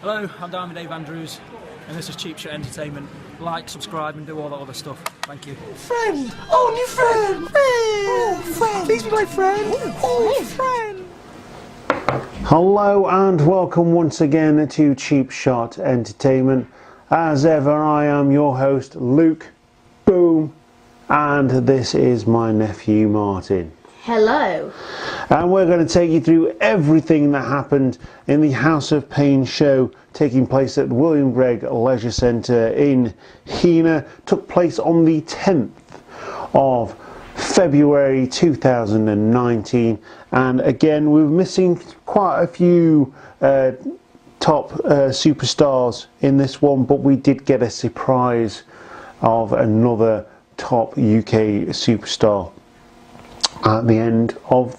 Hello, I'm Diamond Dave Andrews, and this is Cheap Shot Entertainment. Like, subscribe, and do all that other stuff. Thank you. Friend! Oh, new friend! Oh, friend! Please be my friend! Oh, friend! Hello and welcome once again to Cheap Shot Entertainment. As ever, I am your host, Luke. Boom! And this is my nephew, Martin. Hello. And we're going to take you through everything that happened in the House of Pain show taking place at William Gregg Leisure Centre in Hina. Took place on the 10th of February 2019. And again, we were missing quite a few top superstars in this one, but we did get a surprise of another top UK superstar at the end of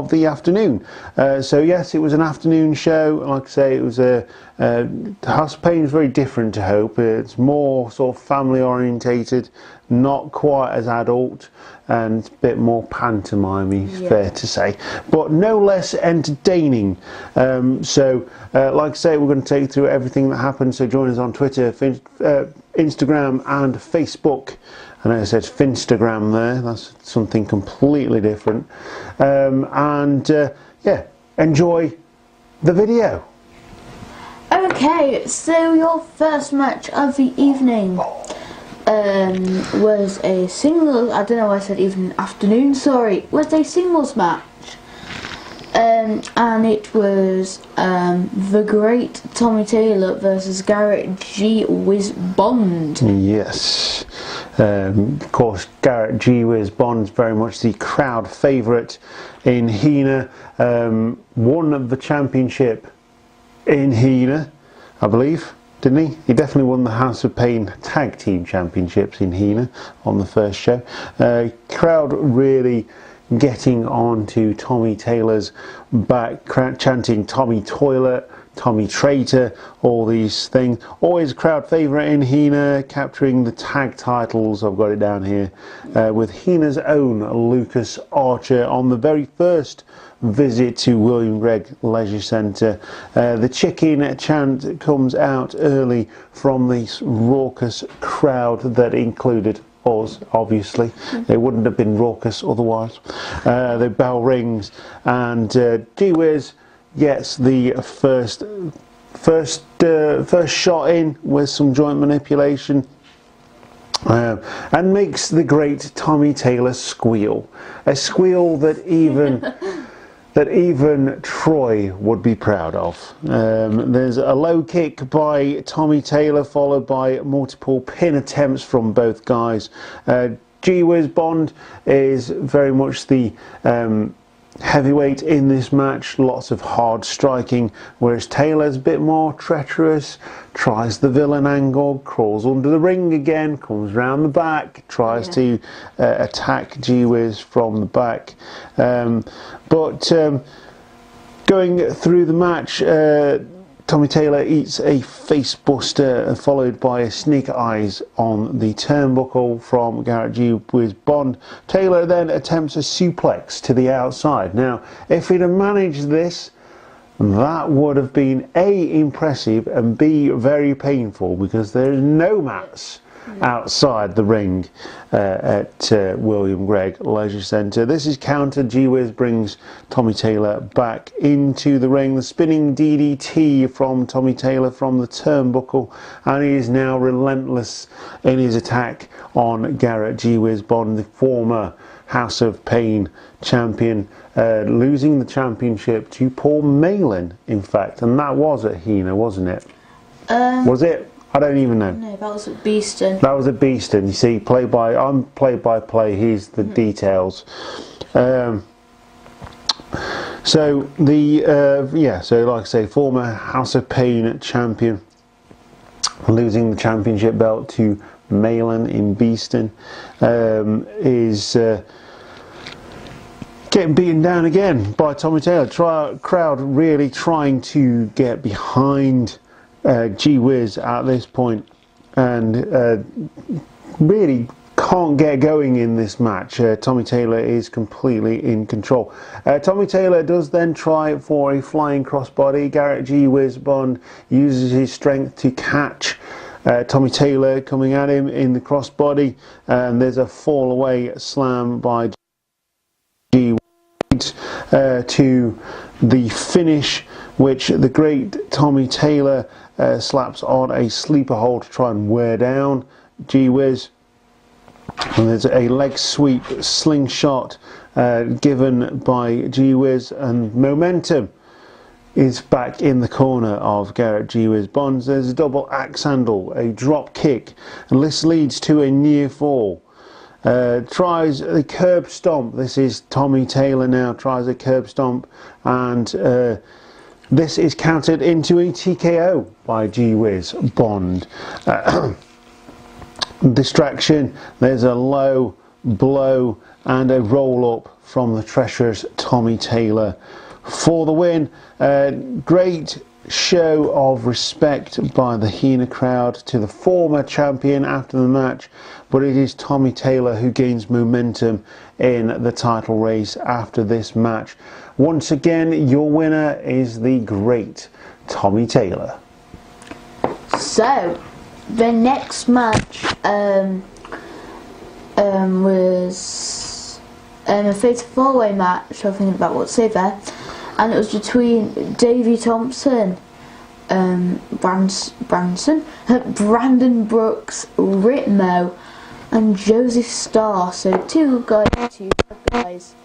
the afternoon. So yes, it was an afternoon show. Like I say, it was House of Pain is very different to Hope. It's more sort of family orientated, not quite as adult, and a bit more pantomime, fair to say, but no less entertaining. So like I say, we're going to take you through everything that happened. So join us on Twitter, Instagram and Facebook. I know I said Finstagram there, that's something completely different. Yeah, enjoy the video. Okay, so your first match of the evening was a singles, I don't know why I said evening, afternoon, sorry, was a singles match. And it was the great Tommy Taylor versus Garrett G. Whiz Bond. Yes. Of course, Garrett G. Whiz Bond's very much the crowd favourite in Hina. Won the championship in Hina, I believe, didn't he? He definitely won the House of Pain Tag Team Championships in Hina on the first show. Crowd really getting on to Tommy Taylor's back, chanting Tommy Toilet, Tommy Traitor, all these things. Always a crowd favourite in Hina, capturing the tag titles, I've got it down here, with Hina's own Lucas Archer on the very first visit to William Gregg Leisure Centre. The chicken chant comes out early from this raucous crowd that included us, obviously. It wouldn't have been raucous otherwise. The bell rings and G-Wiz gets the first shot in with some joint manipulation and makes the great Tommy Taylor squeal. A squeal that even Troy would be proud of. There's a low kick by Tommy Taylor followed by multiple pin attempts from both guys. G-Wiz Bond is very much the heavyweight in this match, lots of hard striking, whereas Taylor's a bit more treacherous, tries the villain angle, crawls under the ring again, comes round the back, tries to attack G-Wiz from the back. But going through the match, Tommy Taylor eats a face buster followed by a snake eyes on the turnbuckle from Garrett G. Whiz Bond. Taylor then attempts a suplex to the outside. Now, if he'd have managed this, that would have been A, impressive, and B, very painful, because there is no mats outside the ring at William Gregg Leisure Centre. This is countered. G-Wiz brings Tommy Taylor back into the ring. The spinning DDT from Tommy Taylor from the turnbuckle, and he is now relentless in his attack on Garrett G-Wiz Bond, the former House of Pain champion, losing the championship to Paul Malin, in fact, and that was at Hina, wasn't it? Was it? I don't even know. No, that was at Beeston. That was at Beeston. You see, I'm play-by-play. Here's the details. So like I say, former House of Pain champion, losing the championship belt to Malin in Beeston, is getting beaten down again by Tommy Taylor. Crowd really trying to get behind G-Wiz at this point, and really can't get going in this match. Tommy Taylor is completely in control. Tommy Taylor does then try for a flying crossbody. Garrett G. Whiz Bond uses his strength to catch Tommy Taylor coming at him in the crossbody, and there's a fall away slam by G. To the finish, which the great Tommy Taylor slaps on a sleeper hold to try and wear down G. Whiz. And there's a leg sweep slingshot given by G. Whiz, and momentum is back in the corner of Garrett G. Whiz Bonds. There's a double axe handle, a drop kick, and this leads to a near fall. Tries the curb stomp. This is Tommy Taylor now, tries a curb stomp, and this is countered into a TKO by G. Whiz Bond. Distraction, there's a low blow and a roll up from the treacherous Tommy Taylor for the win. Great show of respect by the Hina crowd to the former champion after the match, but it is Tommy Taylor who gains momentum in the title race after this match. Once again, your winner is the great Tommy Taylor. So the next match was a fatal four-way match. I'm thinking about what to say there, and it was between Davey Thompson, Brandon Brooks, Ritmo, and Joseph Starr. So two guys.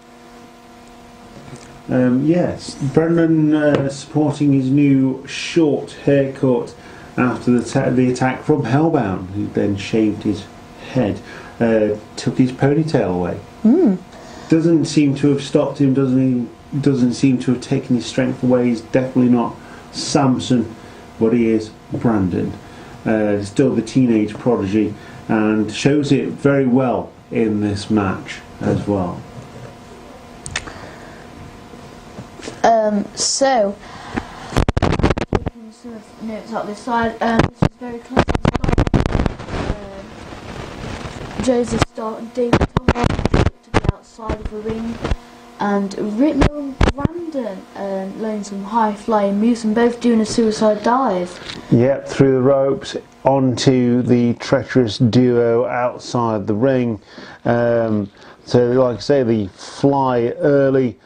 Yes, Brendan supporting his new short haircut after the attack from Hellbound, who then shaved his head, took his ponytail away. Doesn't seem to have stopped him, doesn't seem to have taken his strength away. He's definitely not Samson, but he is Brandon. Still the teenage prodigy, and shows it very well in this match as well. So taking some of the notes out this side, this was very close to Joseph Starr and David Thompson to the outside of the ring, and Ritmo and Brandon learning some high flying moves and both doing a suicide dive. Yep, through the ropes onto the treacherous duo outside the ring. So like I say, the fly early.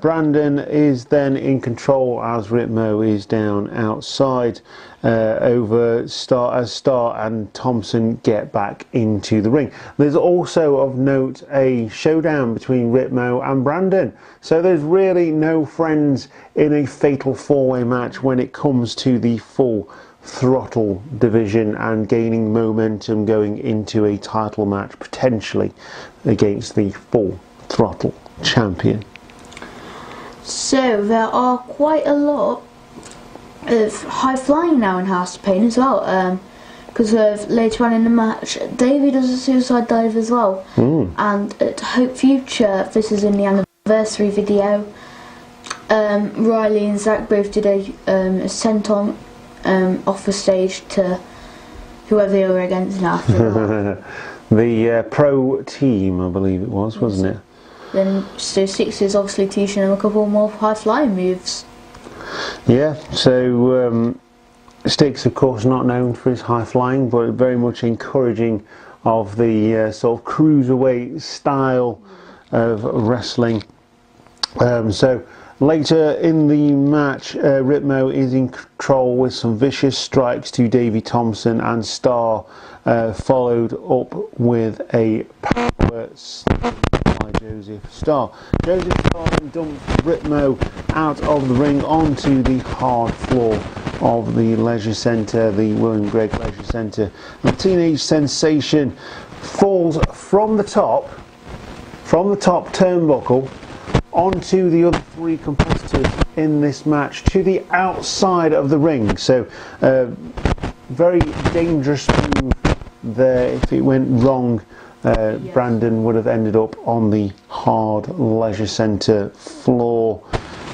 Brandon is then in control as Ritmo is down outside over Starr and Thompson get back into the ring. There's also of note a showdown between Ritmo and Brandon. So there's really no friends in a fatal four-way match when it comes to the full throttle division and gaining momentum going into a title match potentially against the full throttle champion. So there are quite a lot of high flying now in House of Pain as well, because later on in the match Davey does a suicide dive as well, and at Hope Future, this is in the anniversary video, Riley and Zach both did a senton off the stage to whoever they were against now. The pro team, I believe it was, wasn't it? Then so Six is obviously teaching them a couple more high flying moves. Yeah, so Sticks of course not known for his high flying, but very much encouraging of the sort of cruiserweight style of wrestling. So later in the match, Ritmo is in control with some vicious strikes to Davey Thompson, and Starr followed up with a power slam by Joseph Starr. Joseph Starr dumped Ritmo out of the ring onto the hard floor of the Leisure Centre, the William Gregg Leisure Centre. The Teenage Sensation falls from the top turnbuckle onto the other three competitors in this match to the outside of the ring. So very dangerous move there. If it went wrong, Brandon would have ended up on the hard Leisure Centre floor.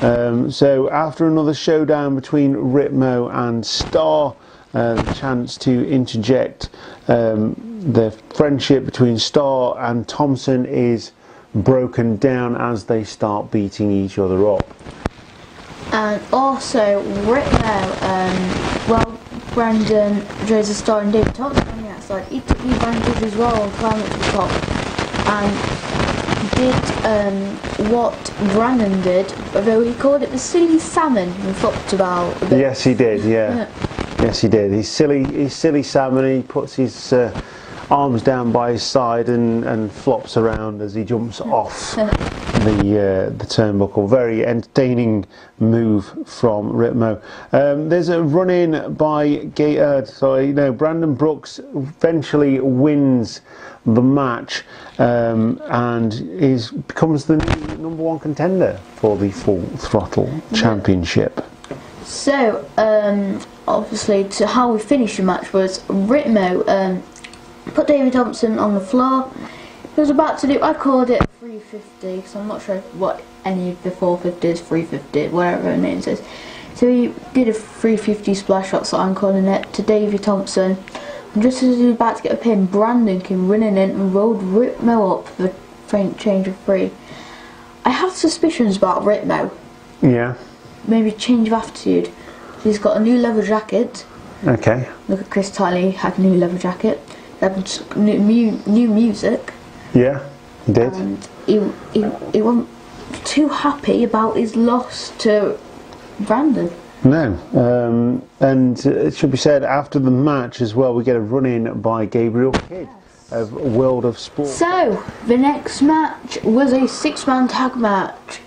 So after another showdown between Ritmo and Star, the chance to interject the friendship between Star and Thompson is broken down as they start beating each other up. And also Ritmo, well, Brandon, Joseph Star and David Thompson on the outside, he took the advantage as well and climbed up to the top and did what Brandon did, although he called it the silly salmon and flopped about a bit. Yes, he did, yeah. Yes, he did. He's silly salmon. He puts his arms down by his side and flops around as he jumps off the turnbuckle. Very entertaining move from Ritmo. There's a run-in by Brandon Brooks eventually wins the match and becomes the new #1 contender for the Full Throttle Championship. So, obviously, to how we finished the match was Ritmo put David Thompson on the floor. He was about to do, I called it 350, because I'm not sure what any of the 450s, 350, whatever the name is. So he did a 350 splash shot, so I'm calling it, to David Thompson. And just as he was about to get a pin, Brandon came running in and rolled Ritmo up for the change of 3. I have suspicions about Ritmo. Yeah. Maybe change of attitude. He's got a new leather jacket. Okay. Look at Chris Tiley, he had a new leather jacket. He had new music. Yeah, he did. And he wasn't too happy about his loss to Brandon. No. And it should be said, after the match as well, we get a run-in by Gabriel Kidd of World of Sport. So, the next match was a 6-man tag match.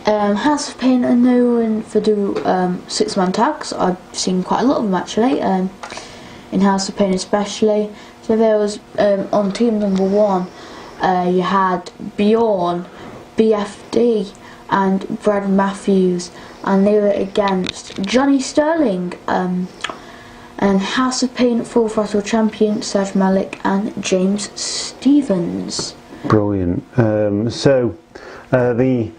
House of Pain are known for do 6-man tags. I've seen quite a lot of them actually, in House of Pain especially. So there was, on team number 1, you had Bjorn, BFD and Brad Matthews, and they were against Johnny Sterling, and House of Pain Full Throttle champion Serge Malik and James Stevens. Brilliant. So the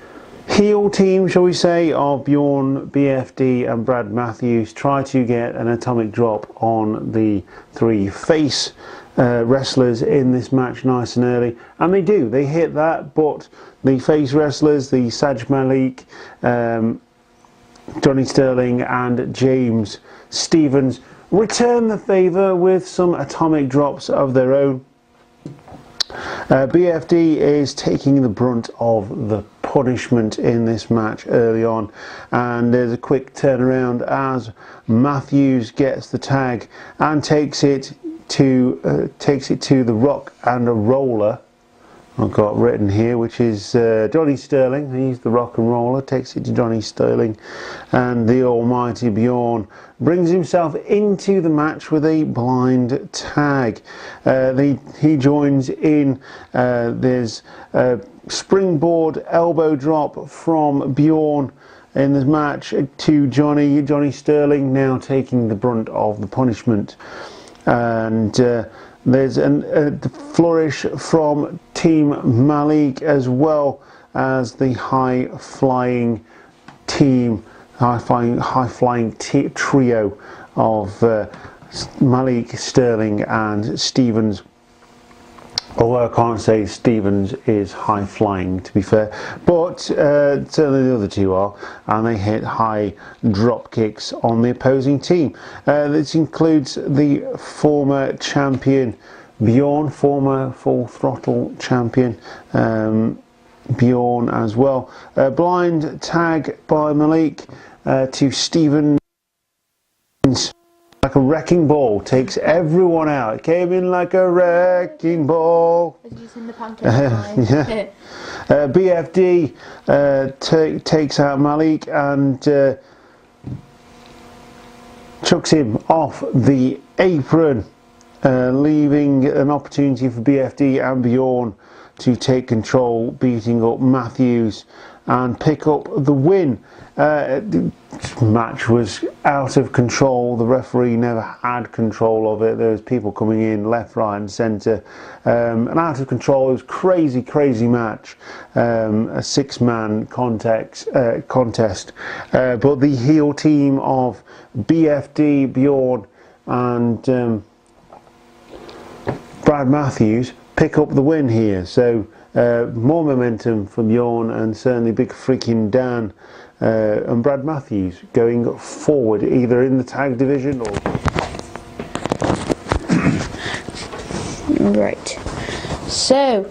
heel team, shall we say, of Bjorn, BFD and Brad Matthews try to get an atomic drop on the 3 face wrestlers in this match nice and early, and they do. They hit that, but the face wrestlers, the Serge Malik, Johnny Sterling and James Stevens, return the favour with some atomic drops of their own. BFD is taking the brunt of the punishment in this match early on, and there's a quick turnaround as Matthews gets the tag and takes it to the Rock and a Roller. I've got written here, which is Johnny Sterling. He's the Rock and Roller, takes it to Johnny Sterling, and the almighty Bjorn brings himself into the match with a blind tag. He joins in. There's a springboard elbow drop from Bjorn in this match to Johnny Sterling, now taking the brunt of the punishment. And there's a flourish from Team Malik, as well as the high-flying trio of Malik, Sterling and Stevens. Although I can't say Stevens is high-flying, to be fair, but certainly the other 2 are, and they hit high drop kicks on the opposing team. This includes the former champion Bjorn, former Full Throttle champion Bjorn as well. Blind tag by Malik to Stevens. Like a wrecking ball, takes everyone out. It came in like a wrecking ball. Yeah. BFD takes out Malik and chucks him off the apron, leaving an opportunity for BFD and Bjorn to take control, beating up Matthews and pick up the win. The match was out of control. The referee never had control of it. There was people coming in left, right and centre, and out of control. It was crazy match, a six-man contest, but the heel team of BFD, Bjorn and Brad Matthews pick up the win here. So more momentum from Bjorn and certainly big freaking Dan and Brad Matthews going forward either in the tag division or... Right. So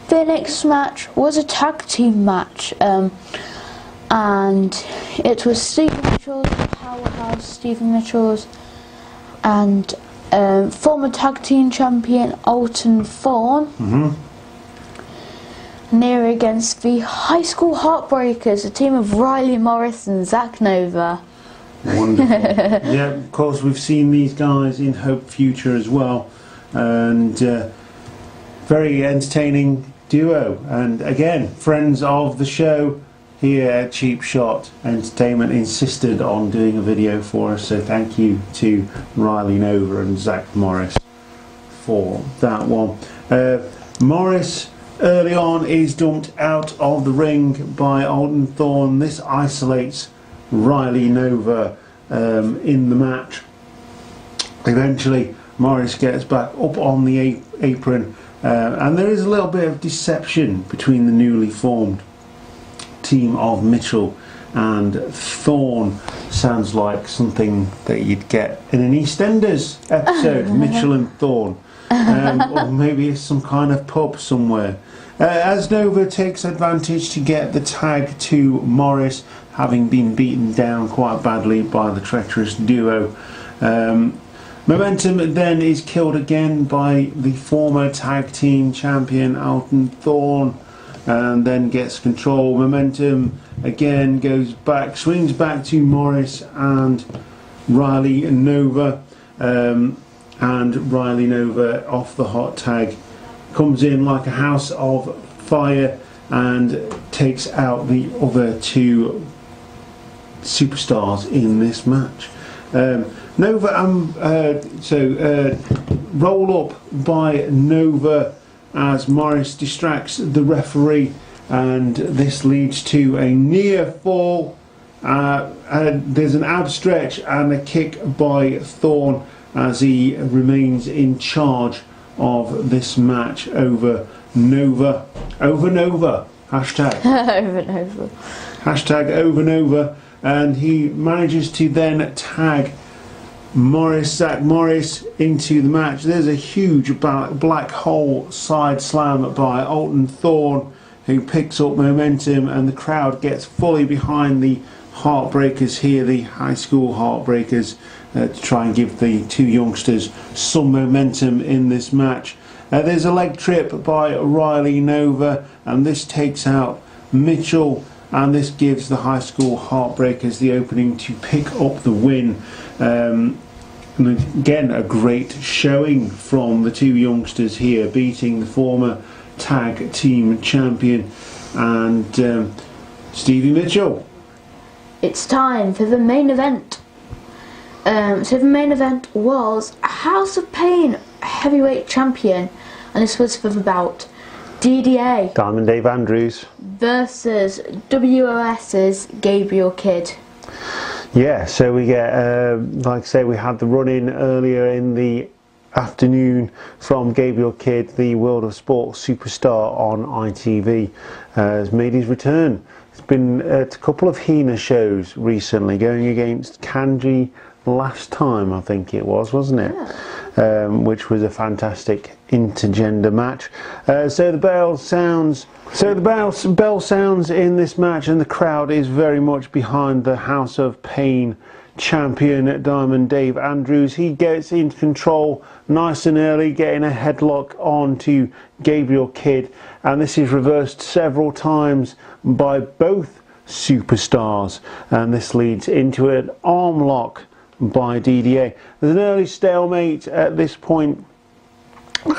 the next match was a tag team match, and it was Stephen Mitchell's, Powerhouse Stephen Mitchell's, and former tag team champion Alton Thorne. And they were against the High School Heartbreakers, a team of Riley Morris and Zach Nova. Wonderful. Yeah, of course we've seen these guys in Hope Future as well, and very entertaining duo, and again friends of the show here at Cheap Shot Entertainment insisted on doing a video for us, so thank you to Riley Nova and Zach Morris for that one. Morris early on is dumped out of the ring by Alton Thorne. This isolates Riley Nova in the match. Eventually Morris gets back up on the apron, and there is a little bit of deception between the newly formed team of Mitchell and Thorne. Sounds like something that you'd get in an EastEnders episode. Mitchell and Thorne, or maybe it's some kind of pub somewhere. As Nova takes advantage to get the tag to Morris, having been beaten down quite badly by the treacherous duo. Momentum then is killed again by the former tag team champion Alton Thorne, and then gets control. Momentum again goes back, swings back to Morris and Riley Nova, and Riley Nova off the hot tag comes in like a house of fire and takes out the other two superstars in this match. Nova, roll up by Nova as Morris distracts the referee, and this leads to a near fall. There's an ab stretch and a kick by Thorne as he remains in charge of this match over Nova. Over Nova. Hashtag. Over Nova. Hashtag over Nova. And he manages to then tag Zach Morris into the match. There's a huge black hole side slam by Alton Thorne, who picks up momentum, and the crowd gets fully behind the Heartbreakers here, the High School Heartbreakers, to try and give the two youngsters some momentum in this match. There's a leg trip by Riley Nova, and this takes out Mitchell, and this gives the High School Heartbreakers the opening to pick up the win. And again, a great showing from the two youngsters here, beating the former tag team champion and Stevie Mitchell. It's time for the main event. So the main event was House of Pain heavyweight champion, and this was for the bout DDA, Diamond Dave Andrews, versus WOS's Gabriel Kidd. Yeah, so we get, like I say, we had the run-in earlier in the afternoon from Gabriel Kidd, the World of Sport superstar on ITV, has made his return. It's been at a couple of Hina shows recently, going against Kanji last time, I think it was, wasn't it? Yeah. Which was a fantastic intergender match. So the bell sounds. Bell sounds in this match, and the crowd is very much behind the House of Pain champion Diamond Dave Andrews. He gets into control nice and early, getting a headlock onto Gabriel Kidd, and this is reversed several times by both superstars, and this leads into an arm lock by DDA. There's an early stalemate at this point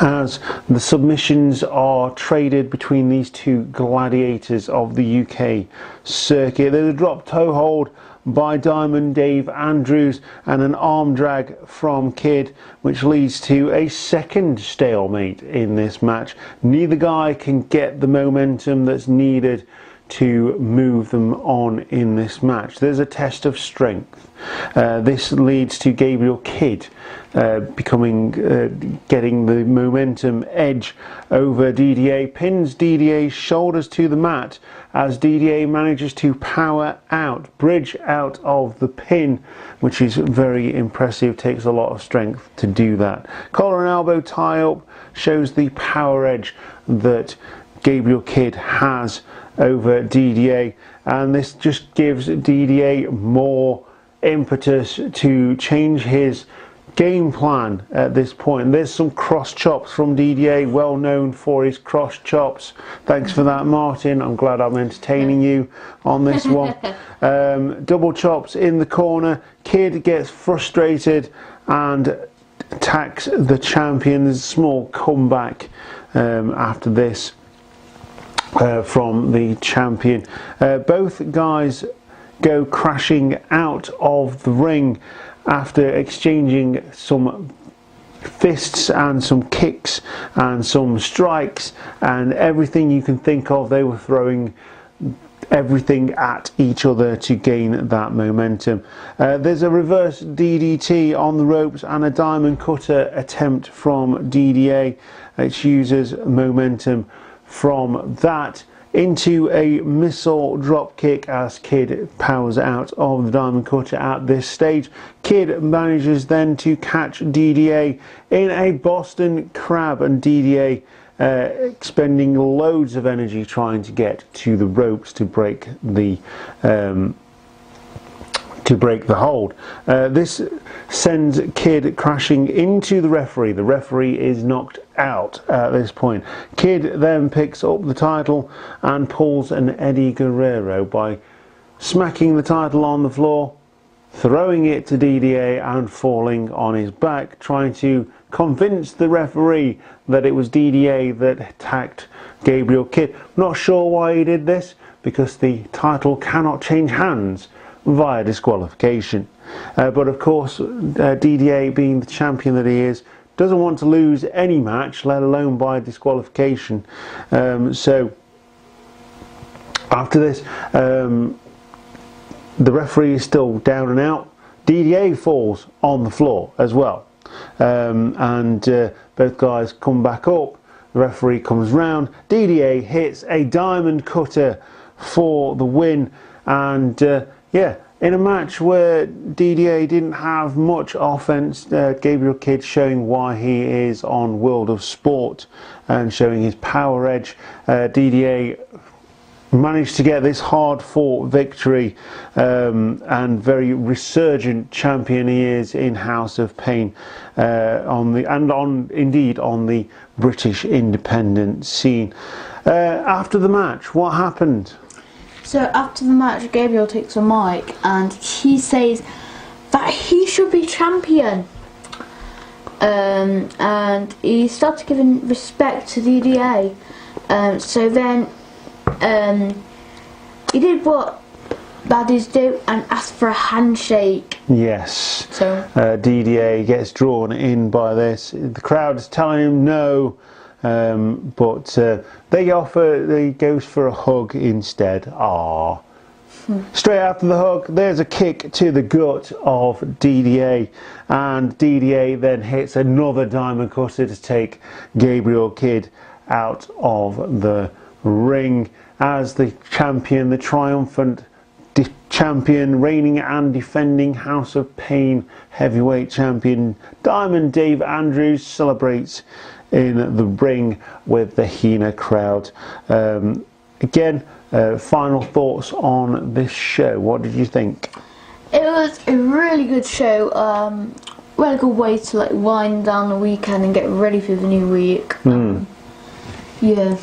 as the submissions are traded between these two gladiators of the UK circuit. There's a drop toe hold by Diamond Dave Andrews and an arm drag from Kidd, which leads to a second stalemate in this match. Neither guy can get the momentum that's needed to move them on in this match. There's a test of strength. This leads to Gabriel Kidd getting the momentum edge over DDA, pins DDA's shoulders to the mat as DDA manages to power out, bridge out of the pin, which is very impressive. Takes a lot of strength to do that. Collar and elbow tie up shows the power edge that Gabriel Kidd has over DDA, and this just gives DDA more impetus to change his game plan at this point. There's some cross chops from DDA, well known for his cross chops. Thanks for that, Martin. I'm glad I'm entertaining you on this one. Double chops in the corner. Kidd gets frustrated and attacks the champion. There's a small comeback after this from the champion. Both guys go crashing out of the ring after exchanging some fists and some kicks and some strikes and everything you can think of. They were throwing everything at each other to gain that momentum. There's a reverse DDT on the ropes and a diamond cutter attempt from DDA, which uses momentum from that into a missile drop kick as Kidd powers out of the diamond cutter at this stage. Kidd manages then to catch DDA in a Boston Crab, and DDA expending loads of energy trying to get to the ropes to break the hold. This sends Kidd crashing into the referee. The referee is knocked out at this point. Kidd then picks up the title and pulls an Eddie Guerrero by smacking the title on the floor, throwing it to DDA and falling on his back, trying to convince the referee that it was DDA that attacked Gabriel Kidd. Not sure why he did this, because the title cannot change hands via disqualification. But of course, DDA, being the champion that he is, doesn't want to lose any match, let alone by disqualification. So after this, the referee is still down and out. DDA falls on the floor as well, and both guys come back up. The referee comes round. DDA hits a diamond cutter for the win, and yeah, in a match where DDA didn't have much offense, Gabriel Kidd showing why he is on World of Sport and showing his power edge. DDA managed to get this hard-fought victory, and very resurgent champion he is in House of Pain, on the British independent scene. After the match, what happened? So after the match, Gabriel takes a mic and he says that he should be champion. And he starts giving respect to DDA. So then he did what baddies do and asked for a handshake. Yes. So DDA gets drawn in by this. The crowd is telling him no. But he goes for a hug instead. Straight after the hug, there's a kick to the gut of DDA, and DDA then hits another diamond cutter to take Gabriel Kidd out of the ring as the champion, the triumphant champion, reigning and defending House of Pain heavyweight champion Diamond Dave Andrews celebrates in the ring with the Hina crowd. Again, final thoughts on this show. What did you think? it was a really good show. Really good way to like wind down the weekend and get ready for the new week. Yeah.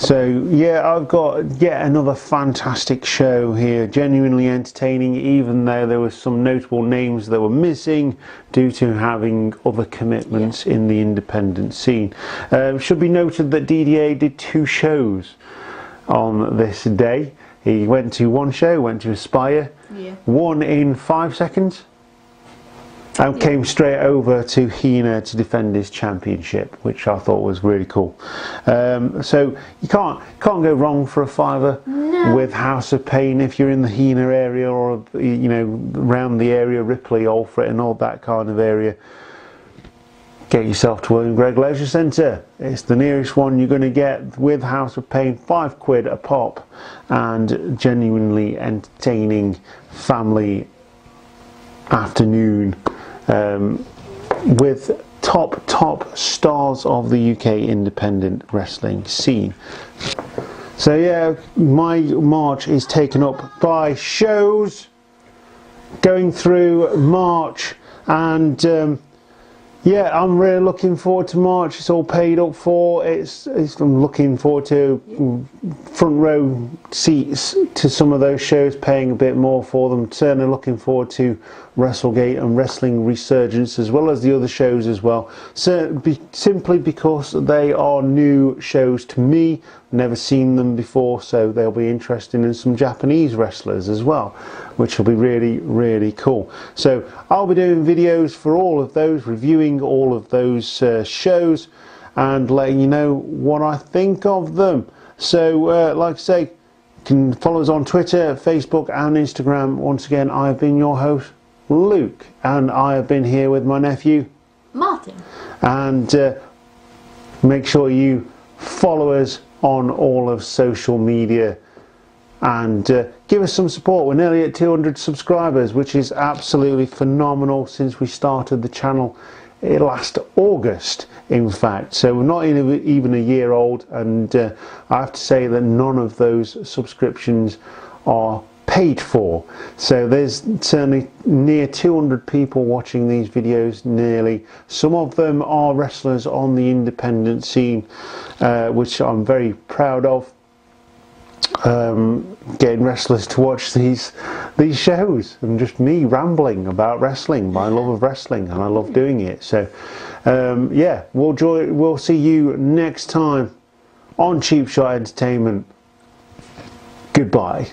So yeah, I've got yet another fantastic show here, genuinely entertaining, even though there were some notable names that were missing due to having other commitments in the independent scene. Should be noted that DDA did 2 shows on this day. He went to one show, went to Aspire, won in 5 seconds, and came straight over to Hina to defend his championship, which I thought was really cool. So you can't go wrong for a $5 with House of Pain if you're in the Hina area, or you know, around the area, Ripley, Alfred and all that kind of area. Get yourself to William Gregg Leisure Centre. It's the nearest one you're going to get with House of Pain, £5 a pop, and genuinely entertaining family afternoon with top stars of the UK independent wrestling scene. So yeah, my March is taken up by shows, going through March, and yeah, I'm really looking forward to March. It's all paid up for. I'm looking forward to front row seats to some of those shows, paying a bit more for them. Certainly looking forward to WrestleGate and Wrestling Resurgence, as well as the other shows as well. Simply because they are new shows to me. Never seen them before, so they'll be interesting, in some Japanese wrestlers as well, which will be really cool. So I'll be doing videos for all of those, reviewing all of those shows and letting you know what I think of them. So like I say, you can follow us on Twitter, Facebook and Instagram. Once again, I've been your host, Luke, and I have been here with my nephew Martin. And make sure you follow us on all of social media and give us some support. We're nearly at 200 subscribers, which is absolutely phenomenal since we started the channel last August, in fact. So we're not even a year old, and I have to say that none of those subscriptions are paid for. So there's certainly near 200 people watching these videos, nearly. Some of them are wrestlers on the independent scene, which I'm very proud of. Getting wrestlers to watch these shows, and just me rambling about wrestling, my love of wrestling, and I love doing it. So yeah, we'll see you next time on Cheap Shot Entertainment. Goodbye.